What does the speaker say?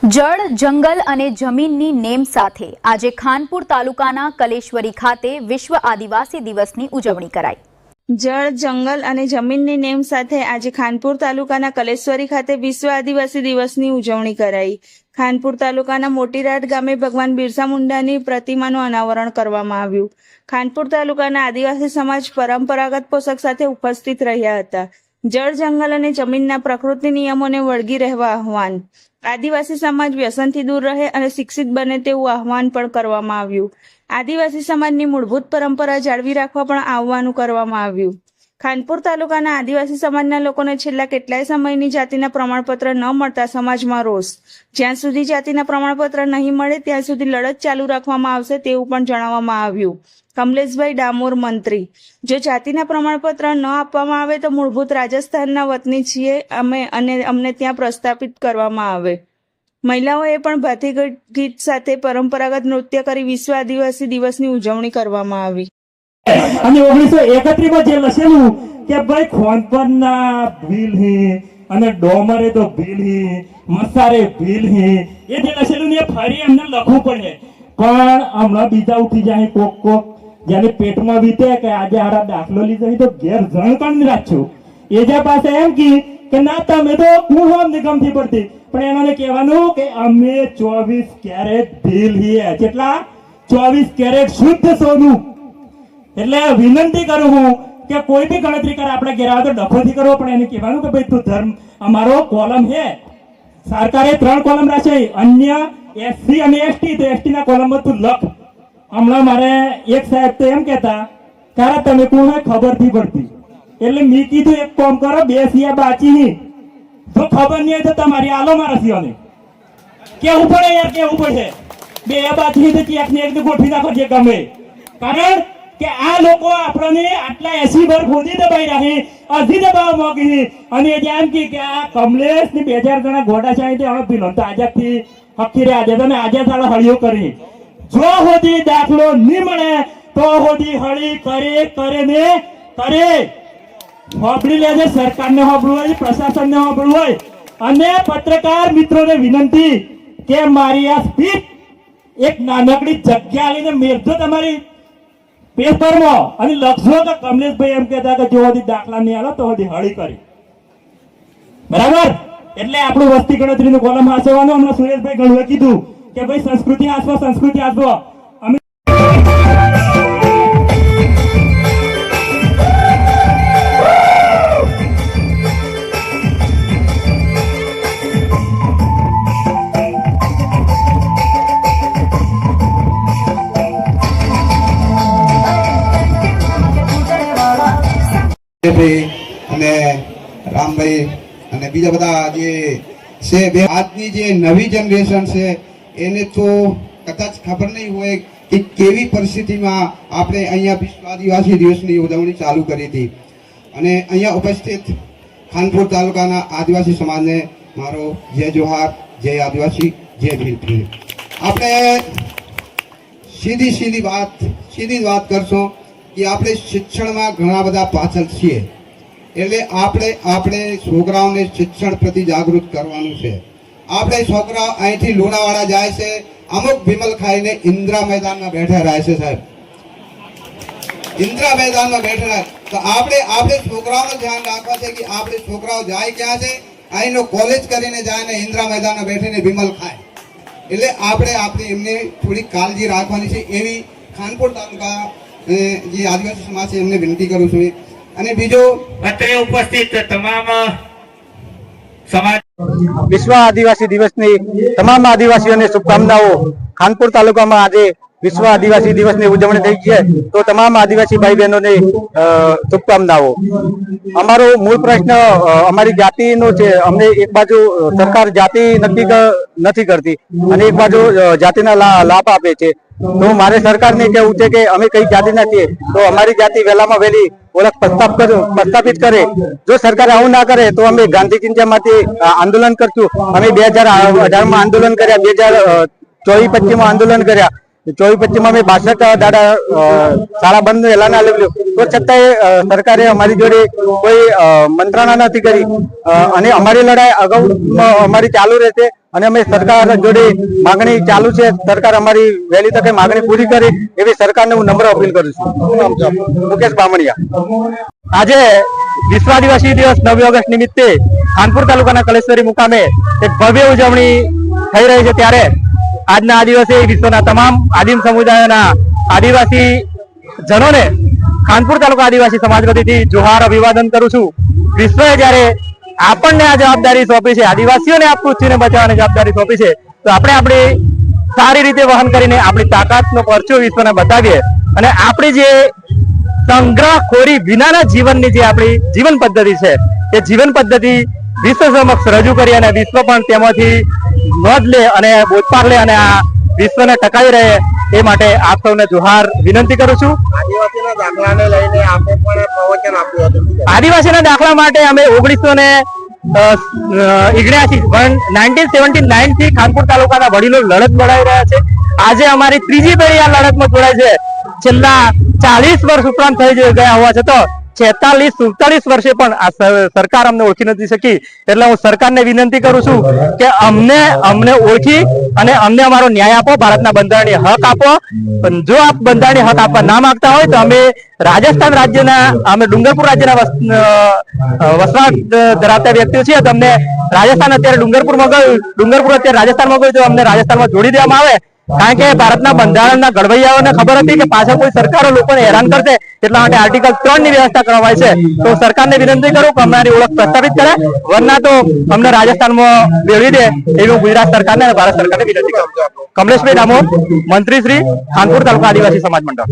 જળ, જંગલ અને જમીનની નેમ સાથે આજે ખાનપુર તાલુકાના કલેશ્વરી ખાતે વિશ્વ આદિવાસી દિવસની ઉજવણી કરાઈ। જળ, જંગલ અને જમીનની નેમ સાથે આજે ખાનપુર તાલુકાના કલેશ્વરી ખાતે વિશ્વ આદિવાસી દિવસની ઉજવણી કરાઈ। ખાનપુર તાલુકાના મોટીરાટ ગામે ભગવાન બિરસા મુંડાની પ્રતિમાનું અનાવરણ કરવામાં આવ્યું। ખાનપુર તાલુકાના આદિવાસી સમાજ પરંપરાગત પોશાક સાથે ઉપસ્થિત રહ્યા હતા। જળ, જંગલ અને જમીનના પ્રકૃતિ નિયમોને વળગી રહેવા આહવાન। આદિવાસી સમાજ વ્યસનથી દૂર રહે અને શિક્ષિત બને તેવું આહવાન પણ કરવામાં આવ્યું। આદિવાસી સમાજની મૂળભૂત પરંપરા જાળવી રાખવા પણ આહવાન કરવામાં આવ્યું। ખાનપુર તાલુકાના આદિવાસી સમાજના લોકોને છેલ્લા કેટલાય સમયની જાતિના પ્રમાણપત્ર ન મળતા સમાજમાં રોષ। જ્યાં સુધી જાતિના પ્રમાણપત્ર નહીં મળે ત્યાં સુધી લડત ચાલુ રાખવામાં આવશે તેવું પણ જણાવવામાં આવ્યું। કમલેશભાઈ ડામોર મંત્રી, જો જાતિના પ્રમાણપત્ર ન આપવામાં આવે તો મૂળભૂત રાજસ્થાનના વતની છીએ અમે અને અમને ત્યાં પ્રસ્થાપિત કરવામાં આવે। મહિલાઓએ પણ ભાતી ગીત સાથે પરંપરાગત નૃત્ય કરી વિશ્વ આદિવાસી દિવસની ઉજવણી કરવામાં આવી। અને 1931 માં જે લખેલું કે ભાઈ ખોનપરના ભીલ હી અને ડોમરે તો ભીલ હી મસારે ભીલ હી, એ જે લખેલું ને ફરી એમને લખવું પડે। પણ હમણાં બીજા ઉઠી જાય કોક જેને પેટમાં વીતે કે આજે આરા દાખલો લીધો તો ઘેર જણ કણ રાખ્યું, એ જે પાસે એમ કે ના તમે તો હું હોમ નિગમથી પડતી, પણ એનાને કહેવાનું કે અમે 24 કેરેટ ભીલ હી, કેટલા 24 કેરેટ શુદ્ધ સોનું। એટલે વિનંતી કરું હું કે કોઈ બી ગણતરી કરે આપણે ઘેર આવે તો ડખોથી કરવો, પણ એને કહેવાનું કે ભાઈ તું ધર્મ અમારો કોલમ હે, સરકારે 3 કોલમ રાખી, અન્ય એસસી અને એસટી, તો એસટી ના કોલમમાં તું લખ। હમણાં મારે એક સાહેબ તો એમ કહેતા કારણ તમે કોણ ખબરથી પડતી, એટલે મેં કીધું એક કામ કરો, 2 સિયા બાચી ની જો ખબર નહીં તો તમારી આલો મારા સિયોને કેવું પડે યાર, કેવું પડે 2 બાચી તો ક્યાંક ને એક ગોઠવી નાખો જે ગમે, કારણ કે આ લોકો આપણને આટલા 80 ભર ખોદી દબાઈ રહી, હજી દબાવ મોગી, અને જેમ કે આ કમલેશ ની 2000 જણા ઘોડા છે હવે પીલો તો આઝાદ થી હકી રે આજે તમે આજે સાલો હળીઓ કરી, જો હોદી દાખલો નહીં મળે તો હોદી હળી કરે ને કરે। હોબળી લેજે, સરકારને હોબળવું હોય, પ્રશાસનને હોબળવું હોય, અને પત્રકાર મિત્રોને વિનંતી કે મારી આ સ્પીચ એક નાનકડી જગ્યા લઈને મેળજો તમારી પેપરમાં અને લખજો કે કમલેશભાઈ એમ કહેતા કે જો હોદી દાખલા નહીં આલો તો હોદી હળી કરી, બરાબર। એટલે આપણું વસ્તી ગણતરીનું કોલમ હાંસવાનું હમણાં સુરેશભાઈ ગણુએ કીધું કે ભાઈ સંસ્કૃતિ હાંસવો, સંસ્કૃતિ હાંસવો। અમે અને રામભાઈ અને બીજા બધા જે છે, આજની જે નવી જનરેશન છે એને તો કદાચ ખબર નહીં હોય કે કેવી પરિસ્થિતિમાં આપણે અહીંયા વિશ્વ આદિવાસી દિવસની ઉજવણી ચાલુ કરી હતી। અને અહીંયા ઉપસ્થિત ખાનપુર તાલુકાના આદિવાસી સમાજને મારો જય જોહાર, જય આદિવાસી, જય ભીલ। આપણે સીધી વાત કરશો કે આપણે શિક્ષણમાં ઘણા બધા પાછળ છીએ, એટલે આપણે છોકરાઓને શિક્ષણ પ્રતિ જાગૃત કરવાનું છે। આપણે છોકરાઓ અહીંથી લુણાવાડા જાય છે, અમુક વિમલ ખાઈને ઇન્દિરા મેદાનમાં બેઠા રહે છે સાહેબ, ઇન્દિરા મેદાનમાં બેઠા રહે, તો આપણે છોકરાઓનું ધ્યાન રાખવા છે કે આપણે છોકરાઓ જાય ક્યાં છે, અહીંનો કોલેજ કરીને જાય ને ઇન્દિરા મેદાનમાં બેઠીને વિમલ ખાય, એટલે આપણે એમને થોડી કાળજી રાખવાની છે, એવી ખાનપુર તાલુકા જે આદિવાસી સમાજ છે એમને વિનંતી કરું છું। અને બીજો અત્રે ઉપસ્થિત તમામ સમાજ વિશ્વ આદિવાસી દિવસની તમામ આદિવાસીઓને શુભકામનાઓ। ખાનપુર તાલુકામાં આજે વિશ્વ આદિવાસી દિવસની ઉજવણી થઈ છે, તો તમામ આદિવાસી ભાઈ બહેનોને શુભકામનાઓ। અમારો મૂળ પ્રશ્ન અમારી જાતિનો છે। અમને એક બાજુ સરકાર જાતિ નક્કી નથી કરતી અને એક બાજુ જાતિના લાભ આપે છે, તો મારે સરકારને કહેવું છે કે અમે કઈ જાતિના છીએ તો અમારી જાતિ વહેલામાં વહેલી ઓળખ પ્રસ્થાપિત કરે। જો સરકાર આવું ના કરે તો અમે ગાંધી ચિંતામાંથી આંદોલન કરશું। અમે 2018માં આંદોલન કર્યા, 2024-25માં આંદોલન કર્યા, 24-25માં અમે 62 દાડા શાળા બંધ એલાન આપ્યું, તો છતાંય સરકારે અમારી જોડે કોઈ મંત્રણા નથી કરી અને અમારી લડાઈ અગાઉ અમારી ચાલુ રહેશે। અને અમે સરકાર જોડે માગણી ચાલુ છે. સરકાર અમારી વહેલી તકે માગણી પૂરી કરે એવી સરકારને હું નમ્ર અપીલ કરું છું. શું નામ છે આપનું? મુકેશ બામણિયા. આજે વિશ્વ આદિવાસી દિવસ 9 ઓગસ્ટ નિમિત્તે ખાનપુર તાલુકાના કલેશ્વરી મુકામે એક ભવ્ય ઉજવણી થઈ રહી છે. ત્યારે આજના આ દિવસે વિશ્વના તમામ આદિમ સમુદાયોના આદિવાસી જનોને ખાનપુર તાલુકા આદિવાસી સમાજ વતીથી જોહાર અભિવાદન કરું છું. વિશ્વએ જ્યારે આપણને આ જવાબદારી સોંપી છે, આદિવાસીઓને આ પૃથ્વીને બચાવવાની જવાબદારી સોંપી છે, તો આપણે આપણી સારી રીતે વહન કરીને આપણી તાકાતનો પરચો વિશ્વને બતાવીએ અને આપણી જે સંગ્રહખોરી વિનાના જીવનની જે આપણી જીવન પદ્ધતિ છે એ જીવન પદ્ધતિ વિશ્વ સમક્ષ રજૂ કરી અને વિશ્વ પણ તેમાંથી નોંધ લે અને બોધપાર લે અને આ વિશ્વને ટકાવી રહે એ માટે આપ સૌને જોહાર વિનંતી કરું છું. આદિવાસીના દાખલાને લઈને આપે પણ પ્રવચન આપ્યું હતું. આદિવાસીના દાખલા માટે અમે 1979 થી ખાનપુર તાલુકાના વડીલો લડત લડાઈ રહ્યા છે. આજે અમારી ત્રીજી પેઢી આ લડતમાં જોડાય છે. છેલ્લા 40 વર્ષ ઉપરાંત થઈ ગયા હોવા છતાં 46-47 વર્ષે પણ આ સરકાર અમને ઓળખી નથી શકી. એટલે હું સરકારને વિનંતી કરું છું કે અમને ઓળખી અને અમને અમારો ન્યાય આપો, ભારતના બંધારણીય હક આપો. જો આપ બંધારણીય હક આપવા ના માંગતા હોય તો અમે રાજસ્થાન રાજ્યના ડુંગરપુર રાજ્યના વસવાટ ધરાવતા વ્યક્તિઓ છીએ. તો અમને રાજસ્થાન અત્યારે ડુંગરપુરમાં ગયું, ડુંગરપુર અત્યારે રાજસ્થાનમાં ગયું, તો અમને રાજસ્થાનમાં જોડી દેવામાં આવે. કારણ કે ભારતના બંધારણના ઘડવૈયાઓને ખબર હતી કે પાછળ કોઈ સરકારો લોકોને હેરાન કરશે, એટલા માટે આર્ટિકલ 3 ની વ્યવસ્થા કરવામાં આવી છે. તો સરકારને વિનંતી કરું કે અમારી ઓળખ પ્રસ્થાપિત કરે, વરના તો અમને રાજસ્થાનમાં મેળવી દે એવી હું ગુજરાત સરકારને અને ભારત સરકારને વિનંતી કરું. કમલેશભાઈ ડામોર, મંત્રી શ્રી, ખાનપુર તાલુકા આદિવાસી સમાજ મંડળ.